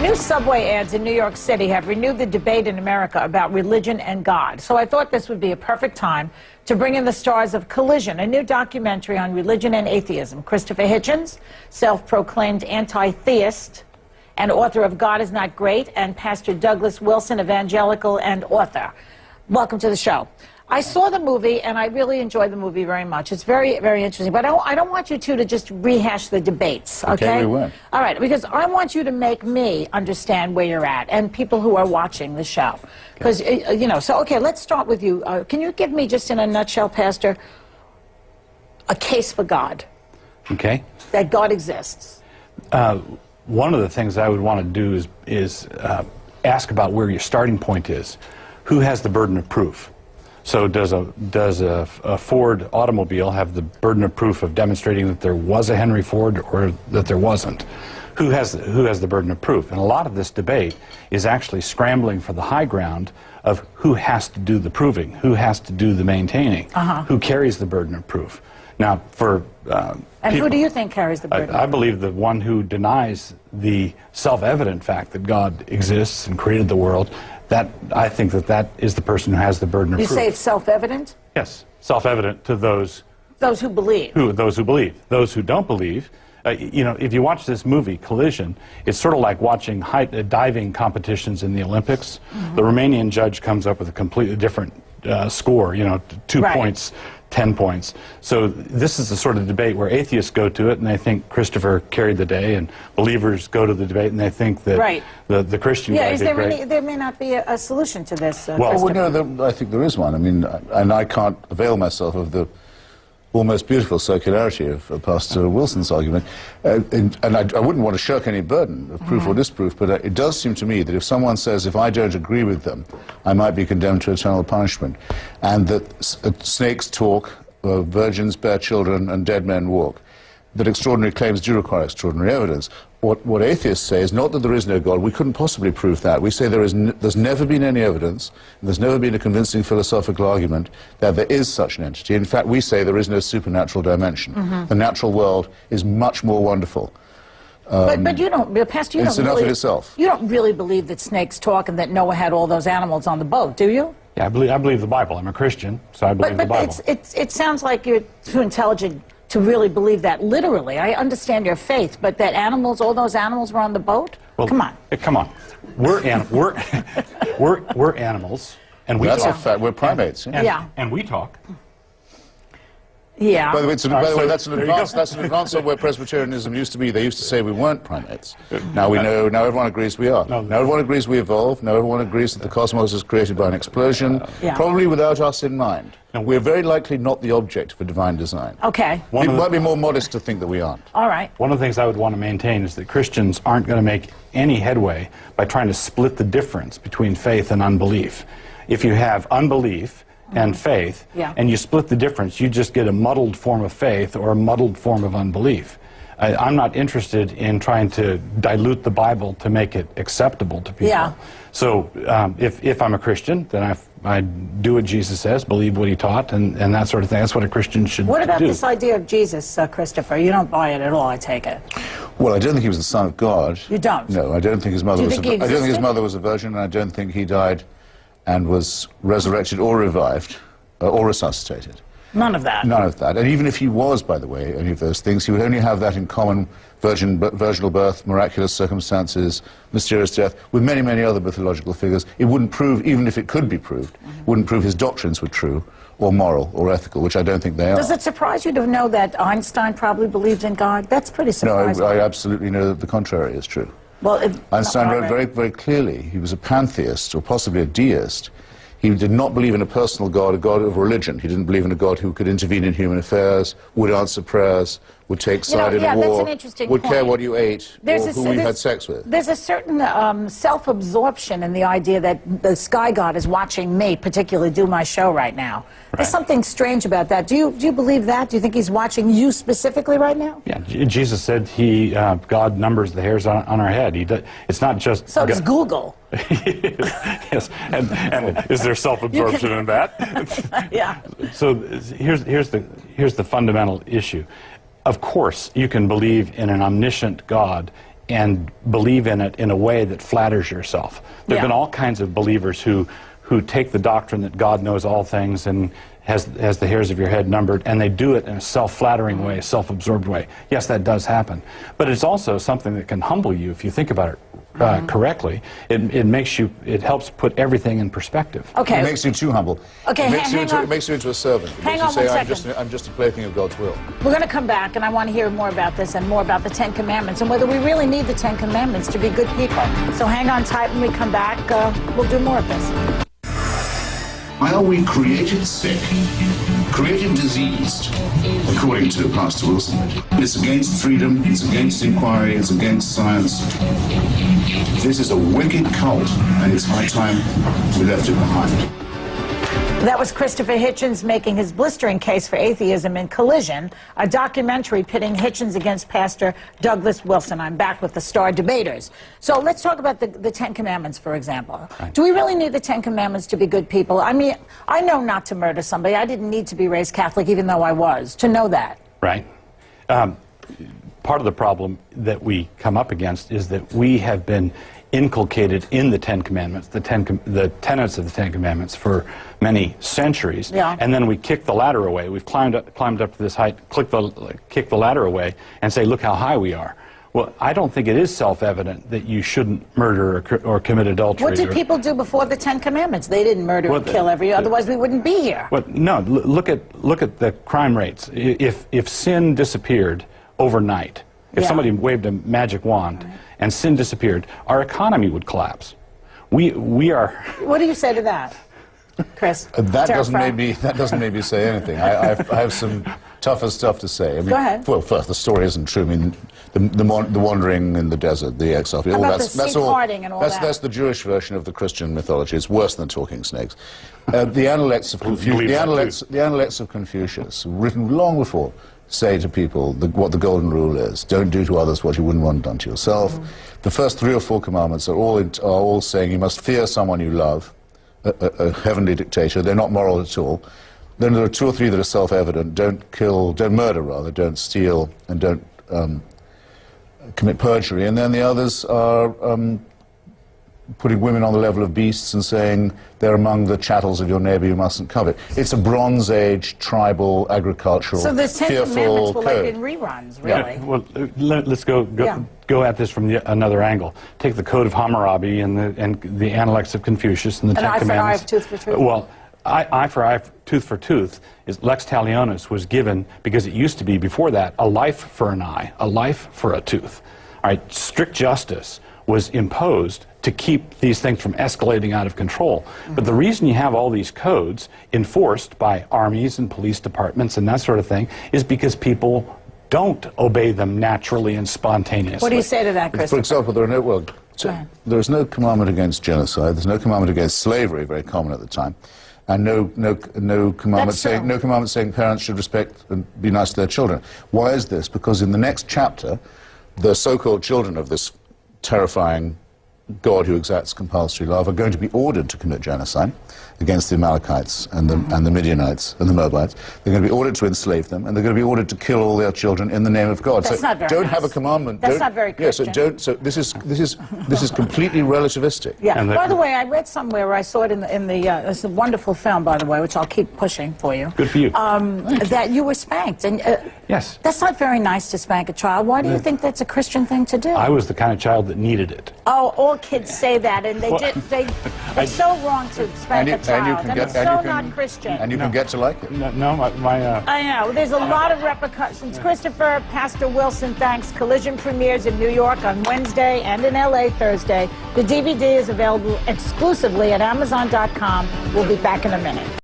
New subway ads in New York City have renewed the debate in America about religion and God. So I thought this would be a perfect time to bring in the stars of Collision, a new documentary on religion and atheism. Christopher Hitchens, self-proclaimed anti-theist and author of God is Not Great, and Pastor Douglas Wilson, evangelical and author. Welcome to the show. I saw the movie, and I really enjoyed the movie very much. It's very, very interesting. But I don't want you two to just rehash the debates, okay? Okay, we won't. All right, because I want you to make me understand where you're at, and people who are watching the show. Because, you know, so, okay, let's start with you. Can you give me, just in a nutshell, Pastor, a case for God? Okay. That God exists. One of the things I would want to do is ask about where your starting point is. Who has the burden of proof? So does a Ford automobile have the burden of proof of demonstrating that there was a Henry Ford or that there wasn't? Who has the burden of proof? And a lot of this debate is actually scrambling for the high ground of who has to do the proving, who has to do the maintaining, who carries the burden of proof. Now, for and who do you think carries the burden? I believe the one who denies the self-evident fact that God exists and created the world. I think that is the person who has the burden of proof. You say it's self-evident? Yes, self-evident to those who believe. Those who believe. Those who don't believe, you know, if you watch this movie, Collision, it's sort of like watching diving competitions in the Olympics. The Romanian judge comes up with a completely different score, you know, 2 points, 10 points. So this is the sort of debate where atheists go to it and they think Christopher carried the day, and believers go to the debate and they think that the Christian guy did great. There may not be a solution to this, well, no, I think there is one. I mean, and I can't avail myself of the almost beautiful circularity of Pastor Wilson's argument. And I wouldn't want to shirk any burden of proof or disproof, but it does seem to me that if someone says, if I don't agree with them, I might be condemned to eternal punishment, and that snakes talk, virgins bear children, and dead men walk, that extraordinary claims do require extraordinary evidence. What atheists say is not that there is no God. We couldn't possibly prove that. We say there's never been any evidence, and there's never been a convincing philosophical argument that there is such an entity. In fact, we say there is no supernatural dimension. The natural world is much more wonderful. But you don't, Pastor, it's enough in itself. You don't really believe that snakes talk and that Noah had all those animals on the boat, do you? Yeah, I believe the Bible. I'm a Christian, so I believe the Bible. But it sounds like you're too intelligent to really believe that literally. I understand your faith, but that animals, all those animals were on the boat? Well, come on. Come on. We're animals, and we talk. That's a fact. We're primates. And we talk. Yeah. By the way, that's an advance of where Presbyterianism used to be. They used to say we weren't primates. Now we know. Now everyone agrees we are. Now everyone agrees we evolved. Now everyone agrees that the cosmos is created by an explosion, probably without us in mind. And we're very likely not the object of a divine design. Okay. It might be more modest to think that we aren't. All right. One of the things I would want to maintain is that Christians aren't going to make any headway by trying to split the difference between faith and unbelief. If you have unbelief and faith, and you split the difference, you just get a muddled form of faith or a muddled form of unbelief. I'm not interested in trying to dilute the Bible to make it acceptable to people. So if I'm a Christian, then I do what Jesus says, believe what he taught, and that sort of thing. That's what a Christian should do. What about this idea of Jesus, Christopher? You don't buy it at all, I take it. Well, I don't think he was the Son of God. You don't? No, I don't think his mother was I don't think his mother was a virgin, and I don't think he died and was resurrected or revived or resuscitated. None of that. None of that. And even if he was, by the way, any of those things, he would only have that in common: virginal birth, miraculous circumstances, mysterious death, with many, many other mythological figures. It wouldn't prove, even if it could be proved, wouldn't prove his doctrines were true or moral or ethical, which I don't think they are. Does it surprise you to know that Einstein probably believed in God? That's pretty surprising. No, I absolutely know that the contrary is true. Well, Einstein wrote very, very clearly he was a pantheist, or possibly a deist. He did not believe in a personal God, a God of religion. He didn't believe in a God who could intervene in human affairs, would answer prayers, would take side in a war, would care what you ate, or who you had sex with. There's a certain self-absorption in the idea that the sky god is watching me, particularly do my show right now. There's something strange about that. Do you believe that? Do you think he's watching you specifically right now? Yeah, Jesus said God numbers the hairs on our head. It's not just... So does Google. Yes, and is there self-absorption in that? Yeah. So here's the fundamental issue. Of course, you can believe in an omniscient God and believe in it in a way that flatters yourself. There have been all kinds of believers who take the doctrine that God knows all things and has the hairs of your head numbered, and they do it in a self-flattering way, a self-absorbed way. Yes, that does happen. But it's also something that can humble you if you think about it correctly. It helps put everything in perspective. Okay. It makes you too humble. Okay, it makes you into a servant. It makes you say, I'm just a plaything of God's will. We're going to come back, and I want to hear more about this and more about the Ten Commandments and whether we really need the Ten Commandments to be good people. So hang on tight. When we come back, we'll do more of this. Why are we created sick, created diseased, according to Pastor Wilson? It's against freedom, it's against inquiry, it's against science. This is a wicked cult, and it's high time we left it behind. That was Christopher Hitchens making his blistering case for atheism in Collision, a documentary pitting Hitchens against Pastor Douglas Wilson. I'm back with the star debaters. So let's talk about the Ten Commandments, for example. Right. Do we really need the Ten Commandments to be good people? I mean, I know not to murder somebody. I didn't need to be raised Catholic, even though I was, to know that. Right. Part of the problem that we come up against is that we have been inculcated in the Ten Commandments, the tenets of the Ten Commandments for many centuries, and then we kick the ladder away. We've climbed up to this height, kick the ladder away, and say, look how high we are. Well, I don't think it is self-evident that you shouldn't murder or commit adultery. What did people do before the Ten Commandments? They didn't murder or kill otherwise we wouldn't be here. Well, no, look at the crime rates. If sin disappeared overnight, if somebody waved a magic wand and sin disappeared, our economy would collapse. We are... What do you say to that, Chris? That doesn't maybe say anything. I have some tougher stuff to say. I mean, go ahead. Well, first, the story isn't true. I mean, the wandering in the desert, the exile. How about the sea parting and all that? That's the Jewish version of the Christian mythology. It's worse than talking snakes. The Analects of Confucius, written long before, say to people what the golden rule is. Don't do to others what you wouldn't want done to yourself. The first 3 or 4 commandments are all saying you must fear someone you love, a heavenly dictator. They're not moral at all. Then there are 2 or 3 that are self-evident. Don't murder, rather. Don't steal, and don't commit perjury. And then the others are putting women on the level of beasts and saying they're among the chattels of your neighbor you mustn't covet. It's a Bronze Age, tribal, agricultural, so the Ten Commandments were code. like in reruns, really. Yeah, well, let's go at this from another angle. Take the Code of Hammurabi and the Analects of Confucius and the Ten Commandments. Eye for eye, tooth for tooth. Well, eye for eye, tooth for tooth is lex talionis was given because it used to be before that a life for an eye, a life for a tooth. All right, strict justice was imposed to keep these things from escalating out of control. But the reason you have all these codes enforced by armies and police departments and that sort of thing is because people don't obey them naturally and spontaneously. What do you say to that, Christopher? For example, there is no commandment against genocide. There's no commandment against slavery, very common at the time, and no commandment saying parents should respect and be nice to their children. Why is this? Because in the next chapter, the so-called children of this terrifying God who exacts compulsory love are going to be ordered to commit genocide against the Amalekites and the Midianites and the Moabites. They're going to be ordered to enslave them, and they're going to be ordered to kill all their children in the name of God. That's not very don't nice. Have a commandment. That's not very Christian. So this is completely relativistic. Yeah. By the way, I read somewhere where I saw it in the it's a wonderful film, by the way, which I'll keep pushing for you. Good for you. That you were spanked, and yes, that's not very nice to spank a child. Why do you think that's a Christian thing to do? I was the kind of child that needed it. Oh, all kids say that, and it's so wrong to spank a child, and it's so not Christian. And you can get to like it. No, I know. There's a lot of repercussions. Christopher, Pastor Wilson, thanks. Collision premieres in New York on Wednesday and in L.A. Thursday. The DVD is available exclusively at Amazon.com. We'll be back in a minute.